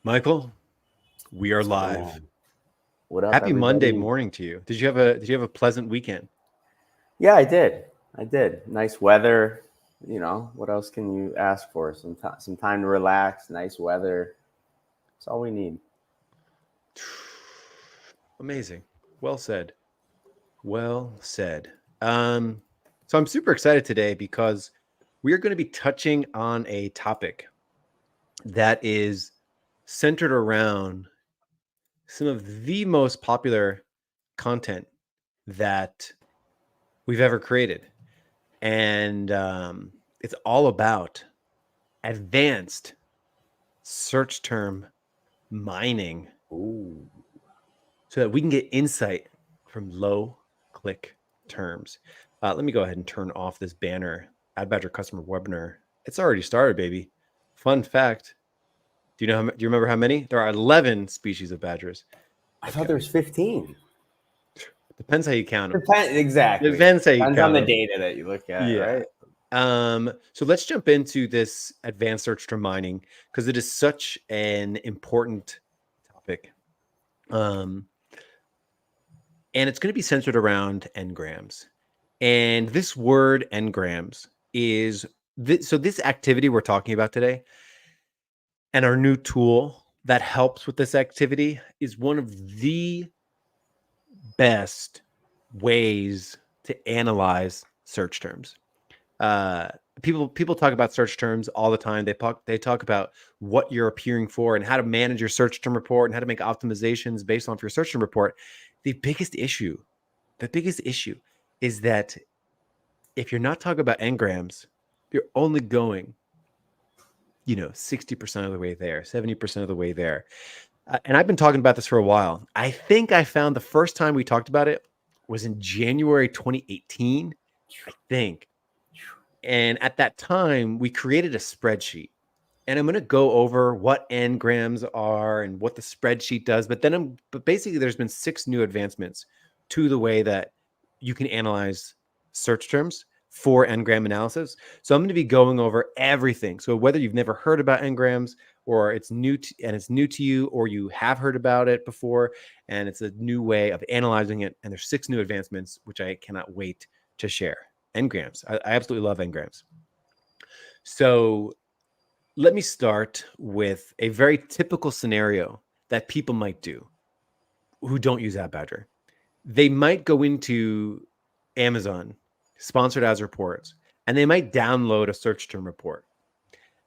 Michael, we are What's going live. on? What up, Happy Monday everybody? morning to you. Did you have a pleasant weekend? Yeah, I did. I did. Nice weather. You know, what else can you ask for? Some time to relax, nice weather. That's all we need. Amazing. Well said. Well said. So I'm super excited today because we are going to be touching on a topic that is centered around some of the most popular content that we've ever created. And it's all about advanced search term mining Ooh. so that we can get insight from low click terms. Let me go ahead and turn off this banner. Ad Badger customer webinar. It's already started, baby. Fun fact. Do you remember how many? There are 11 species of badgers. I thought Okay. there was 15. Depends how you count them. Exactly. Depends how you Depends on count the them. data that you look at, Yeah. right? So let's jump into this advanced search term mining because it is such an important topic. And it's going to be centered around engrams. And this word engrams is so this activity we're talking about today and our new tool that helps with this activity is one of the best ways to analyze search terms. Uh, people talk about search terms all the time. They talk about what you're appearing for and how to manage your search term report and how to make optimizations based off your search term report. The biggest issue is that if you're not talking about engrams, you're only going, 60% of the way there, 70% of the way there. And I've been talking about this for a while. I think I found the first time we talked about it was in January 2018, I think. And at that time, we created a spreadsheet. And I'm going to go over what engrams are and what the spreadsheet does. But basically, there's been 6 new advancements to the way that you can analyze search terms for engram analysis. So I'm going to be going over everything. So whether you've never heard about engrams or it's new to you, or you have heard about it before and it's a new way of analyzing it, and there's 6 new advancements which I cannot wait to share. Engrams. I absolutely love engrams. So let me start with a very typical scenario that people might do who don't use App Badger. They might go into Amazon, sponsored ads reports, and they might download a search term report.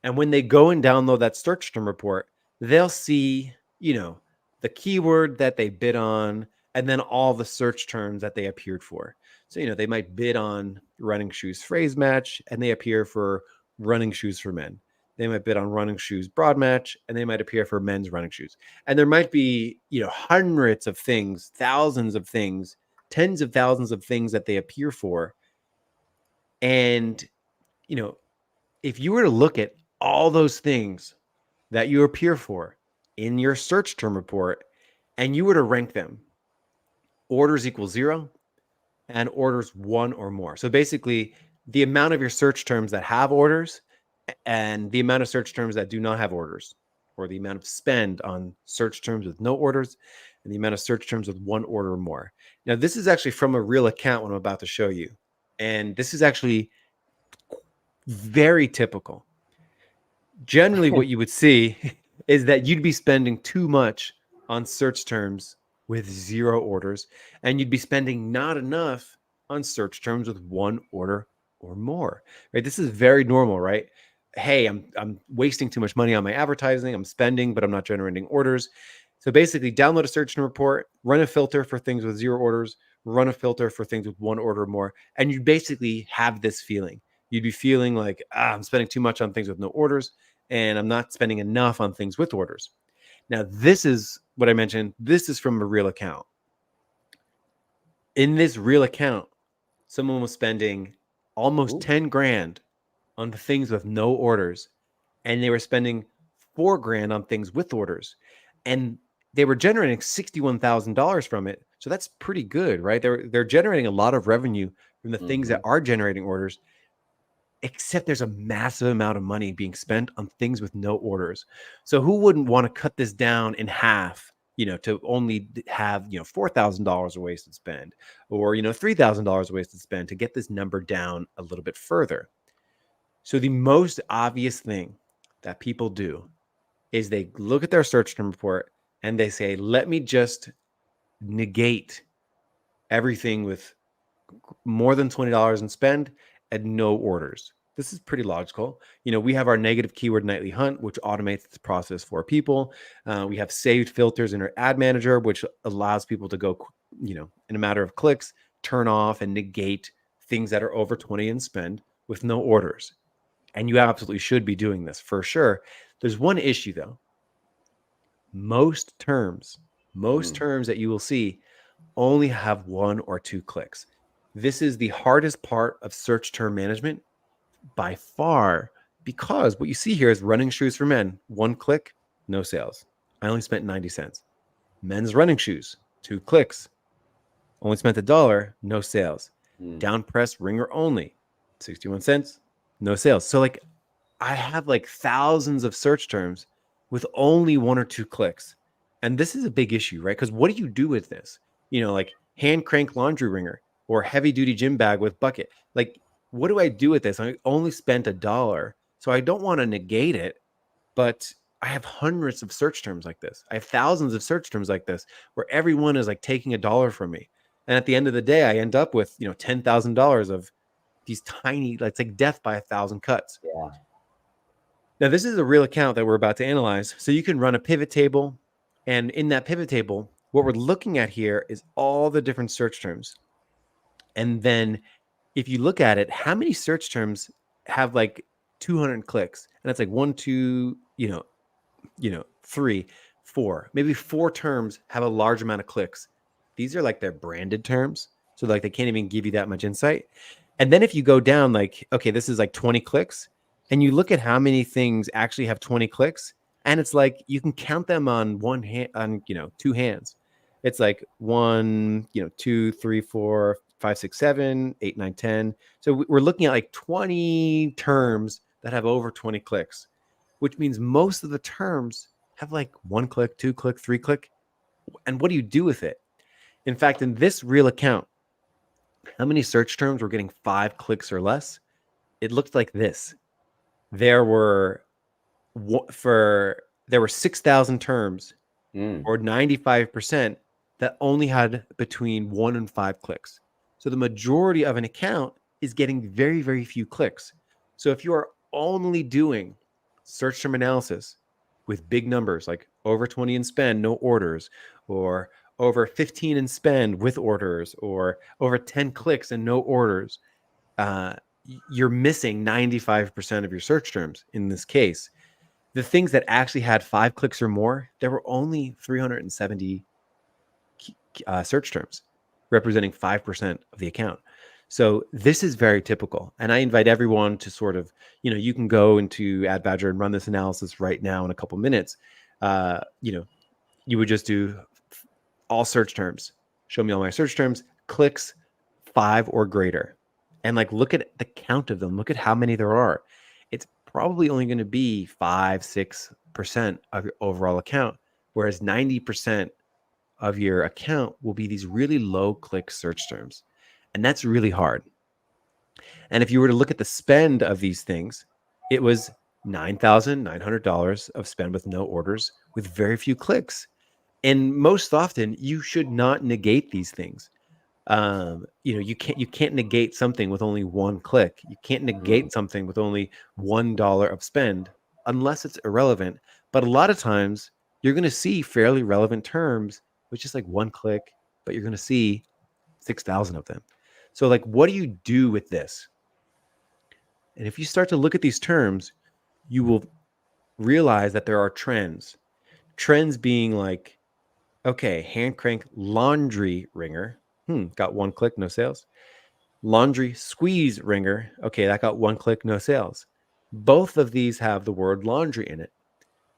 And when they go and download that search term report, they'll see, the keyword that they bid on and then all the search terms that they appeared for. So, they might bid on running shoes phrase match and they appear for running shoes for men. They might bid on running shoes broad match and they might appear for men's running shoes. And there might be, hundreds of things, thousands of things, tens of thousands of things that they appear for. And, if you were to look at all those things that you appear for in your search term report and you were to rank them, orders equal 0 and orders 1 or more. So basically, the amount of your search terms that have orders and the amount of search terms that do not have orders, or the amount of spend on search terms with no orders and the amount of search terms with 1 order or more. Now, this is actually from a real account, what I'm about to show you. And this is actually very typical. Generally, what you would see is that you'd be spending too much on search terms with 0 orders, and you'd be spending not enough on search terms with 1 order or more, right? This is very normal, right? Hey, I'm wasting too much money on my advertising. I'm spending, but I'm not generating orders. So basically, download a search term report, run a filter for things with 0 orders, run a filter for things with 1 order or more, and you basically have this feeling. You'd be feeling like, I'm spending too much on things with no orders, and I'm not spending enough on things with orders. Now, this is what I mentioned. This is from a real account. In this real account, someone was spending almost 10 grand on the things with no orders, and they were spending 4 grand on things with orders. And they were generating $61,000 from it. So that's pretty good, right? They're generating a lot of revenue from the things that are generating orders. except there's a massive amount of money being spent on things with no orders. So who wouldn't want to cut this down in half, to only have, $4,000 of wasted spend, or, $3,000 of wasted spend, to get this number down a little bit further. So the most obvious thing that people do is they look at their search term report and they say, let me just negate everything with more than $20 in spend and no orders. This is pretty logical. We have our negative keyword nightly hunt, which automates the process for people. We have saved filters in our ad manager, which allows people to go, in a matter of clicks, turn off and negate things that are over 20 in spend with no orders. And you absolutely should be doing this for sure. There's one issue though. Most terms that you will see only have 1 or 2 clicks. This is the hardest part of search term management by far, because what you see here is running shoes for men, 1 click, no sales. I only spent 90 cents. Men's running shoes, 2 clicks, only spent $1, no sales. Down press ringer only, 61 cents, no sales. So like I have like thousands of search terms with only 1 or 2 clicks. And this is a big issue, right? Because what do you do with this? Like hand crank laundry ringer or heavy duty gym bag with bucket. Like, what do I do with this? I only spent $1. So I don't want to negate it, but I have hundreds of search terms like this. I have thousands of search terms like this where everyone is like taking $1 from me. And at the end of the day, I end up with, $10,000 of these tiny, it's like death by 1,000 cuts. Yeah. Now, this is a real account that we're about to analyze. So you can run a pivot table. And in that pivot table, what we're looking at here is all the different search terms. And then if you look at it, how many search terms have like 200 clicks? And that's like 1, 2, 3, 4. Maybe 4 terms have a large amount of clicks. These are like their branded terms. So like they can't even give you that much insight. And then if you go down, like, okay, this is like 20 clicks. And you look at how many things actually have 20 clicks, and it's like you can count them on one hand, on 2 hands. It's like 1, 2, 3, 4, 5, 6, 7, 8, 9, 10. So we're looking at like 20 terms that have over 20 clicks, which means most of the terms have like 1 click, 2 click, 3 click. And what do you do with it? In fact, in this real account, how many search terms were getting 5 clicks or less? It looked like this. There were 6,000 terms, or 95%, that only had between 1 and 5 clicks. So the majority of an account is getting very, very few clicks. So if you are only doing search term analysis with big numbers, like over 20 in spend, no orders, or over 15 in spend with orders, or over 10 clicks and no orders, you're missing 95% of your search terms in this case. The things that actually had 5 clicks or more, there were only 370 search terms, representing 5% of the account. So this is very typical. And I invite everyone to sort of, you can go into AdBadger and run this analysis right now in a couple minutes. You would just do all search terms. Show me all my search terms, clicks 5 or greater. And like, look at the count of them. Look at how many there are. It's probably only going to be 5, 6% of your overall account, whereas 90% of your account will be these really low click search terms. And that's really hard. And if you were to look at the spend of these things, it was $9,900 of spend with no orders with very few clicks. And most often you should not negate these things. You can't negate something with only 1 click. You can't negate something with only $1 of spend unless it's irrelevant. But a lot of times you're going to see fairly relevant terms with just like 1 click, but you're going to see 6,000 of them. So like, what do you do with this? And if you start to look at these terms, you will realize that there are trends. Trends being like, okay, hand crank laundry ringer. Got 1 click, no sales. Laundry squeeze ringer. Okay, that got 1 click, no sales. Both of these have the word laundry in it.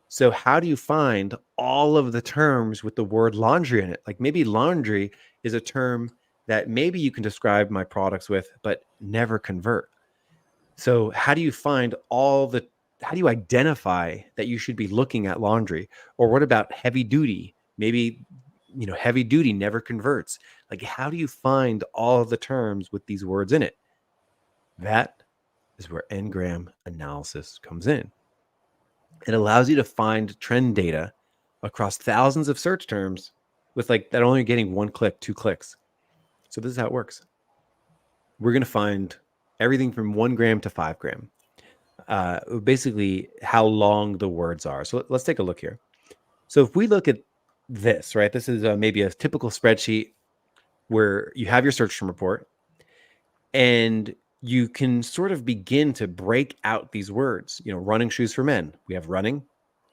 So how do you find all of the terms with the word laundry in it? Like maybe laundry is a term that maybe you can describe my products with, but never convert. So how do you how do you identify that you should be looking at laundry? Or what about heavy duty? Maybe, heavy duty never converts. Like, how do you find all of the terms with these words in it? That is where Ngram analysis comes in. It allows you to find trend data across thousands of search terms with like that only getting 1 click, 2 clicks. So this is how it works. We're going to find everything from 1 gram to 5 gram. Basically how long the words are. So let's take a look here. So if we look at this, right, this is maybe a typical spreadsheet where you have your search term report and you can sort of begin to break out these words. Running shoes for men. We have running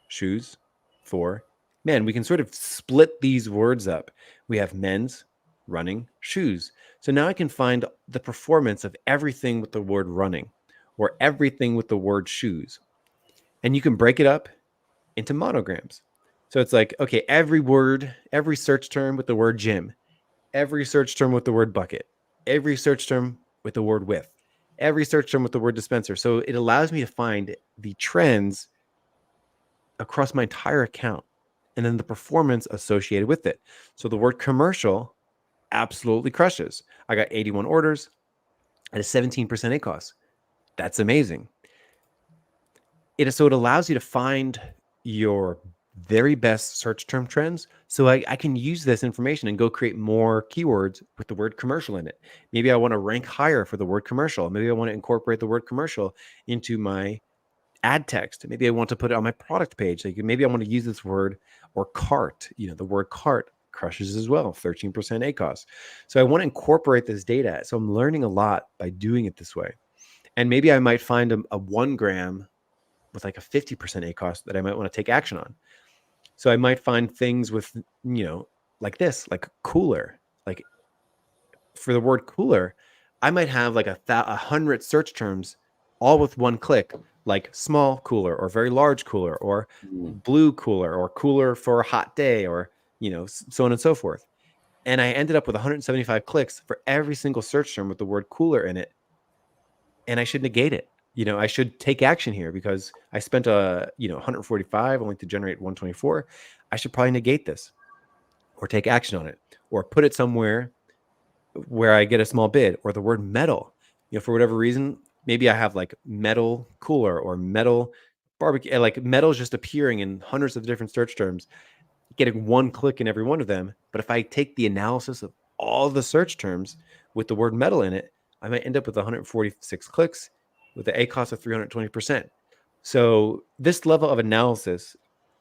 shoes for men. We can sort of split these words up. We have men's running shoes. So now I can find the performance of everything with the word running or everything with the word shoes. And you can break it up into monograms. So it's like, okay, every word, every search term with the word gym, every search term with the word bucket, every search term with the word width, every search term with the word dispenser. So it allows me to find the trends across my entire account and then the performance associated with it. So the word commercial absolutely crushes. I got 81 orders at a 17% ACOS. That's amazing. So it allows you to find your very best search term trends. So I can use this information and go create more keywords with the word commercial in it. Maybe I want to rank higher for the word commercial. Maybe I want to incorporate the word commercial into my ad text. Maybe I want to put it on my product page. Like maybe I want to use this word or cart. The word cart crushes as well, 13% ACOS. So I want to incorporate this data. So I'm learning a lot by doing it this way. And maybe I might find a 1 gram with like a 50% ACOS that I might want to take action on. So I might find things with, like this, like cooler. Like for the word cooler, I might have like 100 search terms all with 1 click, like small cooler or very large cooler or blue cooler or cooler for a hot day or, so on and so forth. And I ended up with 175 clicks for every single search term with the word cooler in it. And I should negate it. I should take action here because I spent 145 only to generate 124. I should probably negate this or take action on it or put it somewhere where I get a small bid. Or the word metal, for whatever reason, maybe I have like metal cooler or metal barbecue, like metal is just appearing in hundreds of different search terms, getting 1 click in every one of them. But if I take the analysis of all the search terms with the word metal in it, I might end up with 146 clicks with the ACOS of 320%. So this level of analysis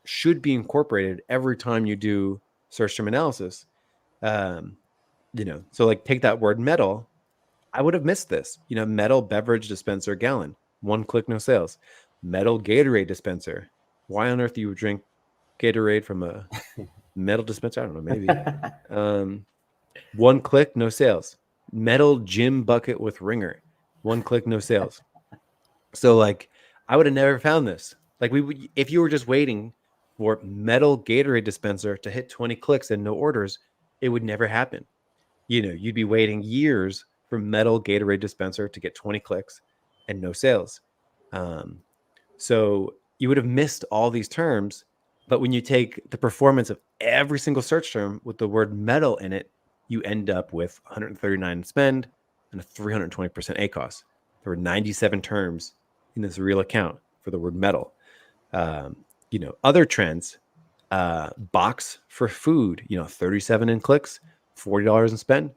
should be incorporated every time you do search term analysis. So like take that word metal. I would have missed this. Metal beverage dispenser gallon, 1 click, no sales. Metal Gatorade dispenser. Why on earth do you drink Gatorade from a metal dispenser? I don't know, maybe. 1 click, no sales. Metal gym bucket with ringer. 1 click, no sales. So like I would have never found this. Like if you were just waiting for metal Gatorade dispenser to hit 20 clicks and no orders, it would never happen. You'd be waiting years for metal Gatorade dispenser to get 20 clicks and no sales. So you would have missed all these terms. But when you take the performance of every single search term with the word metal in it, you end up with 139 spend and a 320% ACOS. There were 97 terms in this real account for the word metal. Other trends, box for food, 37 in clicks, $40 in spend,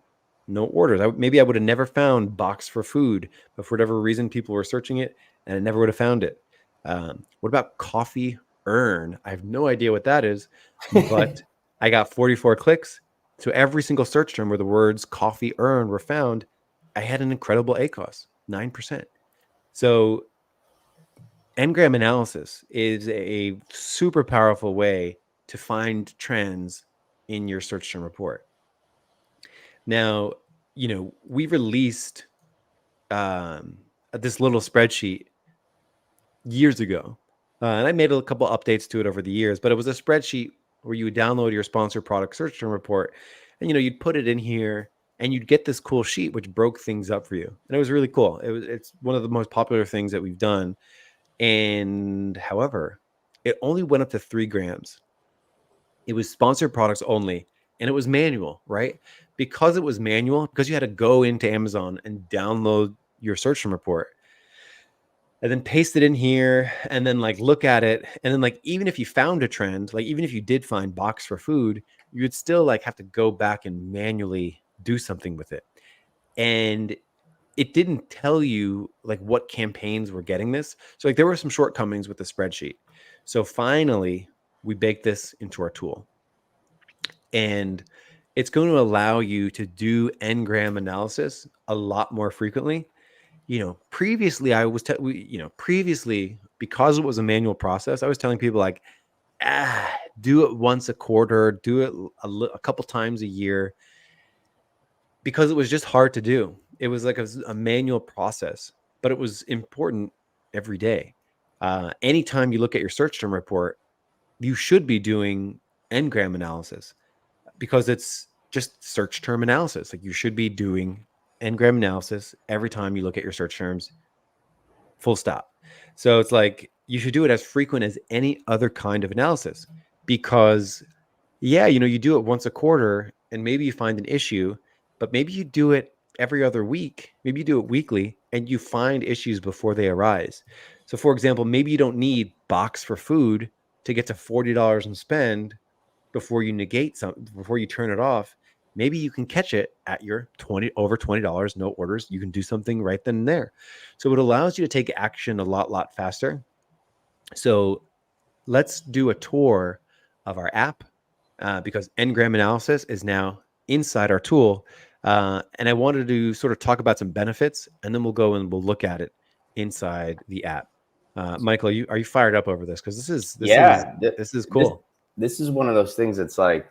no orders. Maybe I would have never found box for food, but for whatever reason, people were searching it and I never would have found it. What about coffee earn? I have no idea what that is, but I got 44 clicks. So every single search term where the words coffee earn were found, I had an incredible ACOS, 9%. So Ngram analysis is a super powerful way to find trends in your search term report. Now, we released this little spreadsheet years ago, and I made a couple updates to it over the years, but it was a spreadsheet where you would download your sponsor product search term report and, you'd put it in here and you'd get this cool sheet which broke things up for you, and it was really cool. It's one of the most popular things that we've done. And however, it only went up to 3 grams. It was sponsored products only, and it was manual, right? Because it was manual, because you had to go into Amazon and download your search term report and then paste it in here and then like look at it. And then like, even if you found a trend, like even if you did find box for food, you would still like have to go back and manually do something with it. And it didn't tell you like what campaigns were getting this. So like there were some shortcomings with the spreadsheet. So finally, we baked this into our tool. And it's going to allow you to do n-gram analysis a lot more frequently. Previously I was, previously, because it was a manual process, I was telling people like, do it once a quarter, do it a couple times a year, because it was just hard to do. It was like a manual process, but it was important every day. Anytime you look at your search term report, you should be doing n-gram analysis, because it's just search term analysis. Like you should be doing n-gram analysis every time you look at your search terms, full stop. So it's like you should do it as frequent as any other kind of analysis, because you do it once a quarter and maybe you find an issue, but maybe you do it every other week, maybe you do it weekly and you find issues before they arise. So for example, maybe you don't need box for food to get to $40 in spend before you negate something, before you turn it off. Maybe you can catch it at your over $20, no orders. You can do something right then and there. So it allows you to take action a lot faster. So let's do a tour of our app, because n-gram analysis is now inside our tool. And I wanted to sort of talk about some benefits, and then we'll go and we'll look at it inside the app. Michael, are you fired up over this? Because Yeah, this is this cool. this is one of those things that's like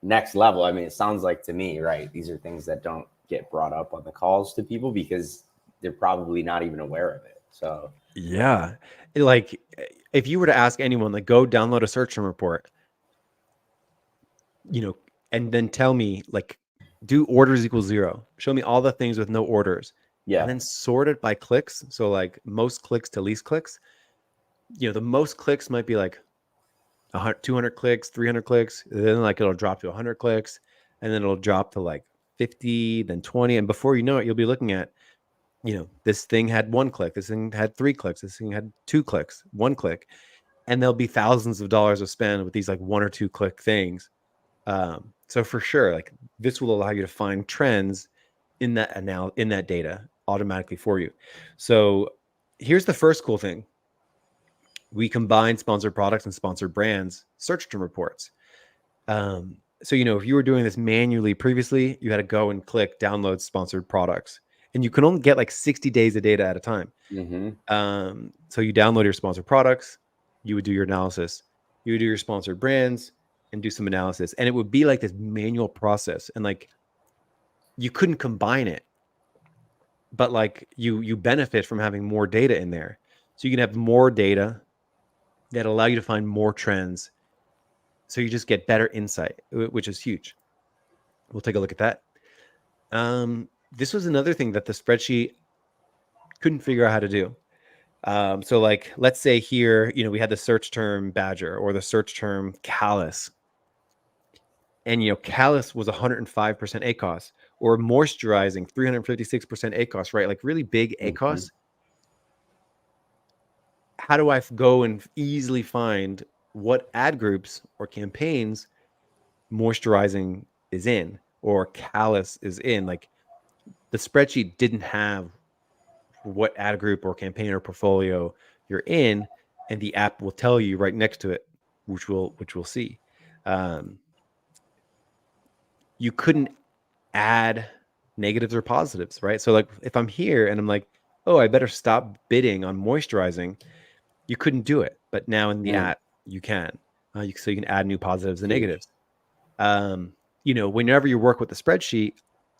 next level. I mean, it sounds like to me, right? These are things that don't get brought up on the calls to people because they're probably not even aware of it. So Yeah. Like if you were to ask anyone, like go download a search term report, you know, and then tell me like do orders equal 0. Show me all the things with no orders. And yeah. then sort it by clicks. So like most clicks to least clicks. The most clicks might be like 200 clicks, 300 clicks. Then like it'll drop to 100 clicks, and then it'll drop to like 50, then 20. And before you know it, you'll be looking at, this thing had 1 click, this thing had 3 clicks, this thing had 2 clicks, 1 click. And there'll be thousands of dollars of spend with these like 1 or 2 click things. So for sure, like this will allow you to find trends in that data automatically for you. So here's the first cool thing. We combine sponsored products and sponsored brands search term reports. So if you were doing this manually previously, you had to go and click download sponsored products, and you can only get like 60 days of data at a time. Mm-hmm. So you download your sponsored products, you would do your analysis, you would do your sponsored brands and do some analysis. And it would be like this manual process. And like, you couldn't combine it, but like you benefit from having more data in there. So you can have more data that allow you to find more trends. So you just get better insight, which is huge. We'll take a look at that. This was another thing that the spreadsheet couldn't figure out how to do. So like, let's say here, we had the search term badger or the search term callus. And, callus was 105% ACOS, or moisturizing 356% ACOS, right? Like really big Mm-hmm. ACOS. How do I go and easily find what ad groups or campaigns moisturizing is in or callus is in? Like the spreadsheet didn't have what ad group or campaign or portfolio you're in, and the app will tell you right next to it, which we'll see. You couldn't add negatives or positives, right? So like if I'm here and I'm like, oh, I better stop bidding on moisturizing, you couldn't do it. But now in the Mm. app, you can. So you can add new positives and Huge. negatives. Whenever you work with the spreadsheet,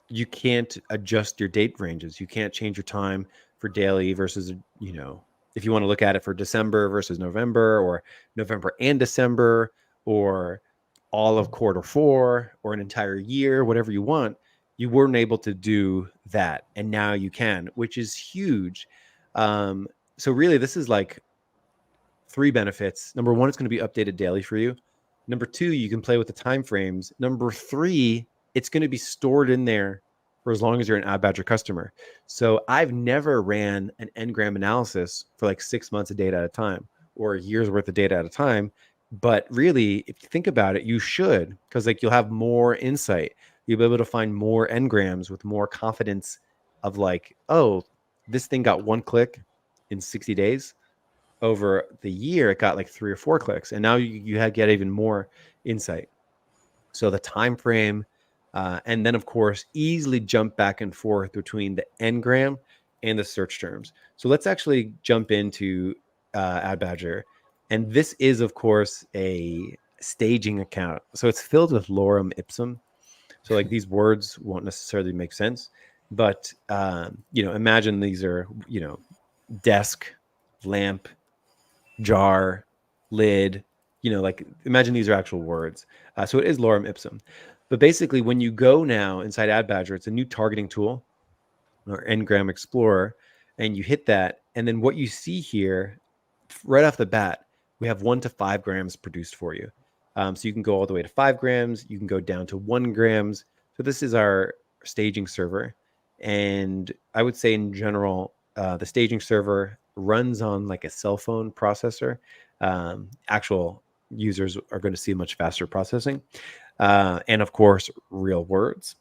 you can't adjust your date ranges. You can't change your time for daily versus, if you want to look at it for December versus November, or November and December, or all of quarter 4, or an entire year, whatever you want. You weren't able to do that, and now you can, which is huge. So really, this is like three benefits. Number one, it's going to be updated daily for you. Number two, you can play with the time frames. Number three, it's going to be stored in there for as long as you're an Ad Badger customer. So I've never ran an ngram analysis for like 6 months of data at a time or a year's worth of data at a time. But really, if you think about it, you should, because like you'll have more insight. You'll be able to find more engrams with more confidence of like, oh, this thing got 1 click in 60 days. Over the year, it got like 3 or 4 clicks, and now you get even more insight. So the time frame, and then of course easily jump back and forth between the ngram and the search terms. So let's actually jump into Ad Badger, and this is of course a staging account. So it's filled with lorem ipsum. So like these words won't necessarily make sense, but imagine these are desk, lamp, jar, lid, like imagine these are actual words. So it is lorem ipsum. But basically, when you go now inside Ad Badger, it's a new targeting tool or Ngram Explorer, and you hit that. And then what you see here, right off the bat, we have 1 to 5 grams produced for you. So you can go all the way to 5 grams, you can go down to 1 grams. So this is our staging server. And I would say in general, the staging server runs on like a cell phone processor. Actual users are going to see much faster processing. And of course, real words.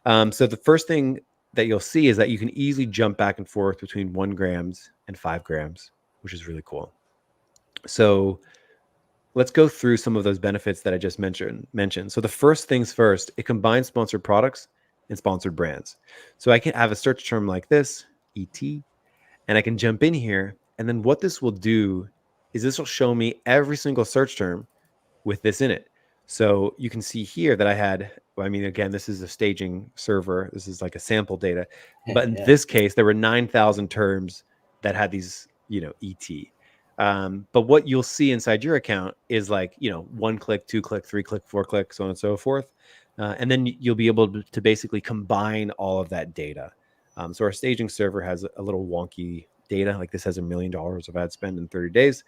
So the first thing that you'll see is that you can easily jump back and forth between 1 grams and 5 grams, which is really cool. So let's go through some of those benefits that I just mentioned. So the first things first, it combines sponsored products and sponsored brands. So I can have a search term like this, ET, and I can jump in here. And then what this will do is this will show me every single search term with this in it. So you can see here that I had, again, this is a staging server. This is like a sample data. But in this case, there were 9,000 terms that had these, ET. But what you'll see inside your account is like, 1 click, 2 click, 3 click, 4 click, so on and so forth. And then you'll be able to basically combine all of that data. So our staging server has a little wonky data. Like this has $1 million of ad spend in 30 days.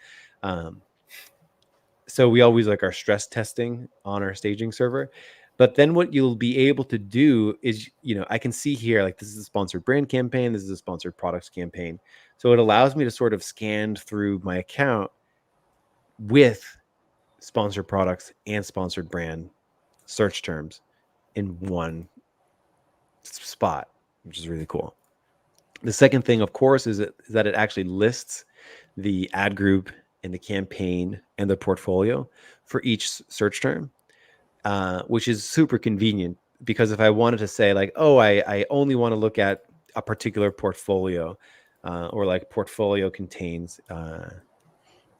So we always like our stress testing on our staging server. But then what you'll be able to do is, I can see here, like this is a sponsored brand campaign. This is a sponsored products campaign. So it allows me to sort of scan through my account with sponsored products and sponsored brand search terms in one spot, which is really cool. The second thing, of course, is that it actually lists the ad group and the campaign and the portfolio for each search term, which is super convenient because if I wanted to say like, oh, I only want to look at a particular portfolio or like portfolio contains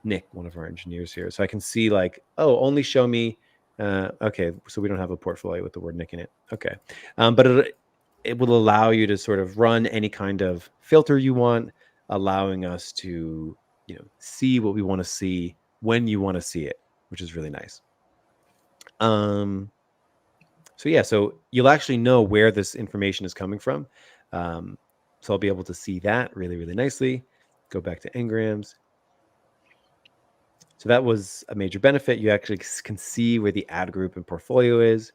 Nick, one of our engineers here. So I can see like, oh, only show me. Okay, so we don't have a portfolio with the word Nick in it. Okay. But it will allow you to sort of run any kind of filter you want, allowing us to, see what we want to see when you want to see it, which is really nice. So you'll actually know where this information is coming from. So I'll be able to see that really, really nicely. Go back to engrams. So that was a major benefit. You actually can see where the ad group and portfolio is.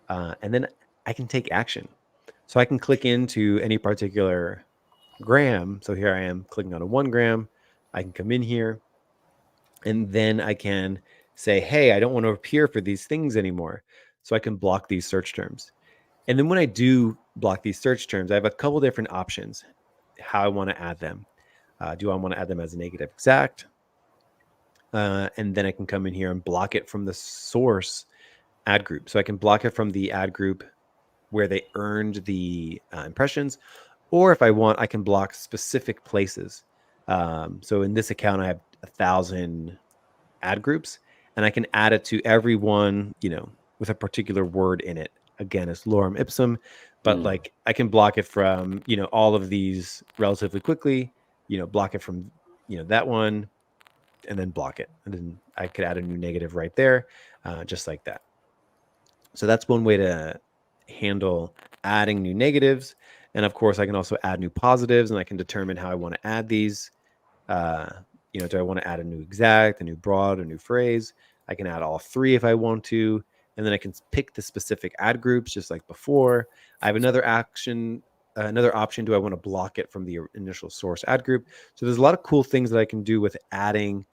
And then I can take action. So I can click into any particular gram. So here I am clicking on a 1 gram. I can come in here and then I can say, hey, I don't want to appear for these things anymore. So I can block these search terms. And then when I do block these search terms, I have a couple different options how I want to add them. Do I want to add them as a negative exact? And then I can come in here and block it from the source ad group. So I can block it from the ad group where they earned the impressions, or if I want, I can block specific places. So in this account, I have 1,000 ad groups, and I can add it to every one, with a particular word in it. Again, it's lorem ipsum, but like I can block it from, all of these relatively quickly, block it from, that one, and then block it. And then I could add a new negative right there, just like that. So that's one way to handle adding new negatives. And of course, I can also add new positives, and I can determine how I want to add these. Uh, do I want to add a new exact, a new broad, a new phrase? I can add all three if I want to. And then I can pick the specific ad groups just like before. I have another option. Do I want to block it from the initial source ad group? So there's a lot of cool things that I can do with adding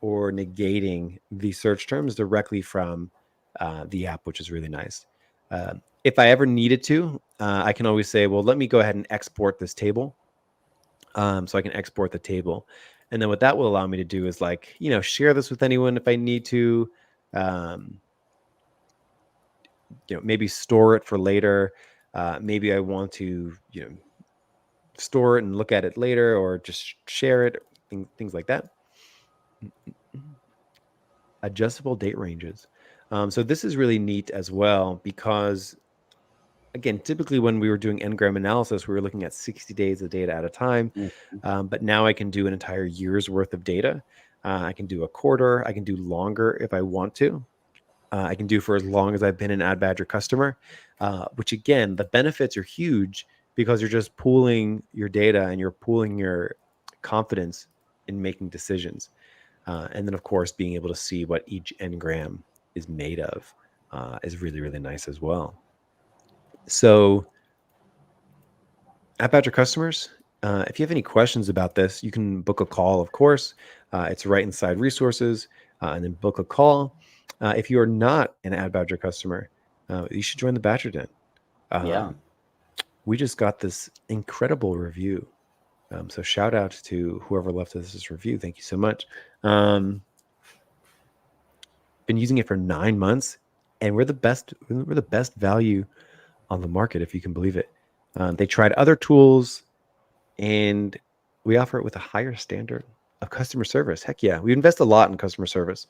or negating the search terms directly from the app, which is really nice. If I ever needed to, I can always say, well, let me go ahead and export this table. So I can export the table. And then what that will allow me to do is share this with anyone if I need to. Um, maybe store it for later. Maybe I want to, store it and look at it later, or just share it, things like that. Adjustable date ranges. So this is really neat as well because, again, typically when we were doing n-gram analysis, we were looking at 60 days of data at a time. But now I can do an entire year's worth of data. I can do a quarter. I can do longer if I want to. I can do for as long as I've been an Ad Badger customer, which again, the benefits are huge because you're just pooling your data and you're pooling your confidence in making decisions. And then, of course, being able to see what each n-gram is made of is really, really nice as well. So, Ad Badger customers, if you have any questions about this, you can book a call, of course. It's right inside resources, and then book a call. If you are not an Ad Badger customer, you should join the Badger Den. Yeah. We just got this incredible review. So shout out to whoever left us this review. Thank you so much. Been using it for 9 months, and we're the best value on the market, if you can believe it. They tried other tools, and we offer it with a higher standard of customer service. Heck yeah, we invest a lot in customer service.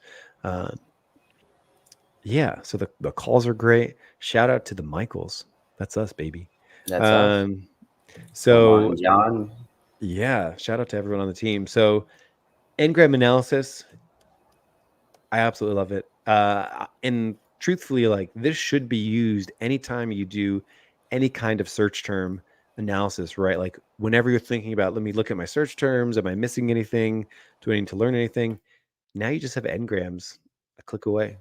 Yeah, so the calls are great. Shout out to the Michaels. That's us, baby. That's us. So Lamont, John. yeah, shout out to everyone on the team. So n-gram analysis, I absolutely love it. And truthfully, like, this should be used anytime you do any kind of search term analysis, right? Like, whenever you're thinking about, let me look at my search terms. Am I missing anything? Do I need to learn anything? Now you just have n-grams a click away.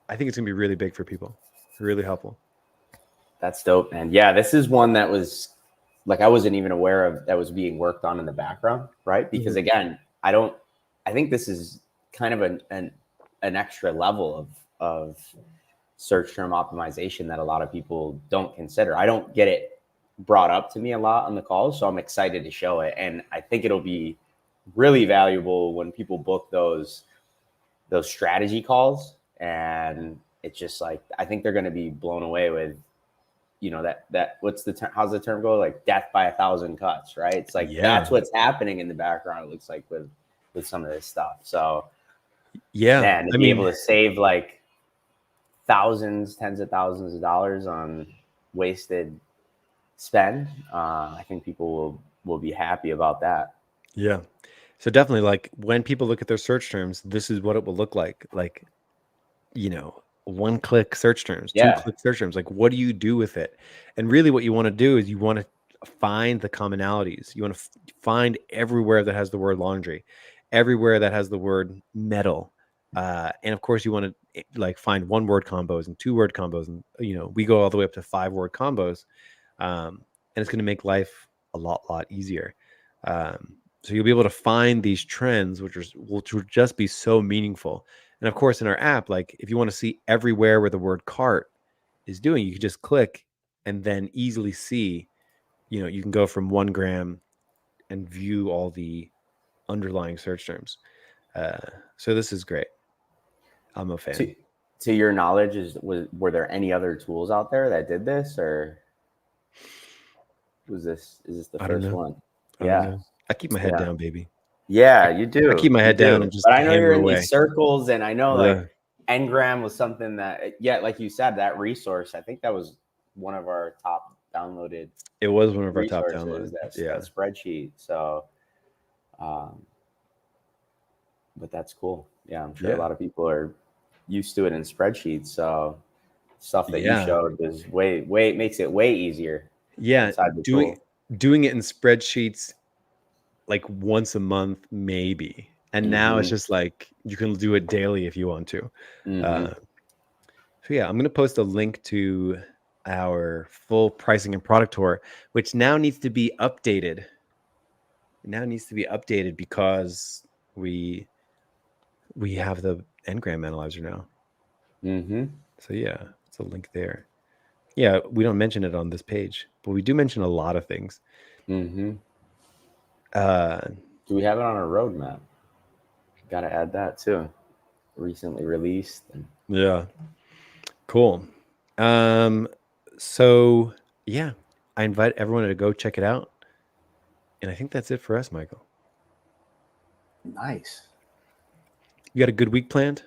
I think it's gonna be really big for people, really helpful. That's dope, man. Yeah, this is one that was like I wasn't even aware of that was being worked on in the background, right? Because again, I think this is kind of an extra level of search term optimization that a lot of people don't consider. I don't get it brought up to me a lot on the calls, so I'm excited to show it, and I think it'll be really valuable when people book those strategy calls. And it's just like I think they're going to be blown away with that what's the term, how's the term go, like death by 1,000 cuts, right? It's like that's what's happening in the background, it looks like, with some of this stuff. So yeah, man, to be able to save like thousands, tens of thousands of dollars on wasted spend, I think people will be happy about that. Yeah. So definitely, like, when people look at their search terms, this is what it will look like. Like, 1-click search terms, Yeah. 2-click search terms. Like, what do you do with it? And really what you want to do is you want to find the commonalities. You want to find everywhere that has the word laundry, everywhere that has the word metal. And of course you want to like find 1-word combos and 2-word combos. And, we go all the way up to 5-word combos. And it's going to make life a lot easier. So you'll be able to find these trends, which will just be so meaningful. And of course, in our app, like, if you want to see everywhere where the word cart is doing, you can just click and then easily see, you can go from 1 gram and view all the underlying search terms. So this is great. I'm a fan. To your knowledge, were there any other tools out there that did this, or is this the first one? I don't know. I keep my head down, baby. Yeah, you do. I keep my head down and just But I know hammer you're in away. these circles, and I know like n-gram was something that, like you said, that resource, I think that was one of our top downloaded. It was one of our top downloaded. That spreadsheet. So, but that's cool. Yeah, I'm sure a lot of people are used to it in spreadsheets. So stuff that you Yeah. showed is way makes it way easier Yeah. inside the Doing tool. doing it in spreadsheets like once a month, maybe. And now it's Mm-hmm. just like you can do it daily if you want to. Mm-hmm. Uh, so yeah, I'm gonna post a link to our full pricing and product tour, which now needs to be updated. It now needs to be updated because we have the Ngram analyzer now. Mm-hmm. So yeah, it's a link there. Yeah, we don't mention it on this page, but we do mention a lot of things. Mm-hmm. Uh, Do we have it on our roadmap? Got to add that too. Recently released. yeah, cool. So yeah, I invite everyone to go check it out. And I think that's it for us, Michael. Nice. You got a good week planned?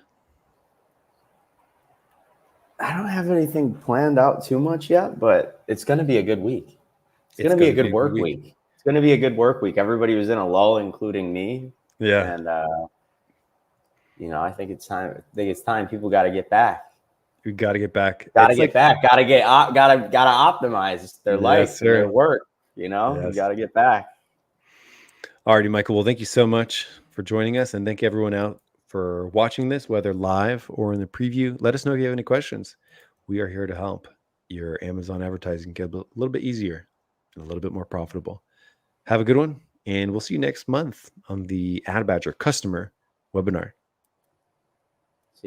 I don't have anything planned out too much yet, but it's going to be a good week. It's going It's to be a going to good be a good work week. week. It's going to be a good work week. Everybody was in a lull, including me. Yeah, And, I think it's time. I think it's time people got to get back. we got to get back. Got to It's get like, back. Got to optimize their yes, life and their sir. work. You Yes. got to get back. Alrighty, Michael. Well, thank you so much for joining us, and thank everyone out for watching this, whether live or in the preview. Let us know if you have any questions. We are here to help your Amazon advertising get a little bit easier and a little bit more profitable. Have a good one, and we'll see you next month on the Ad Badger Customer webinar.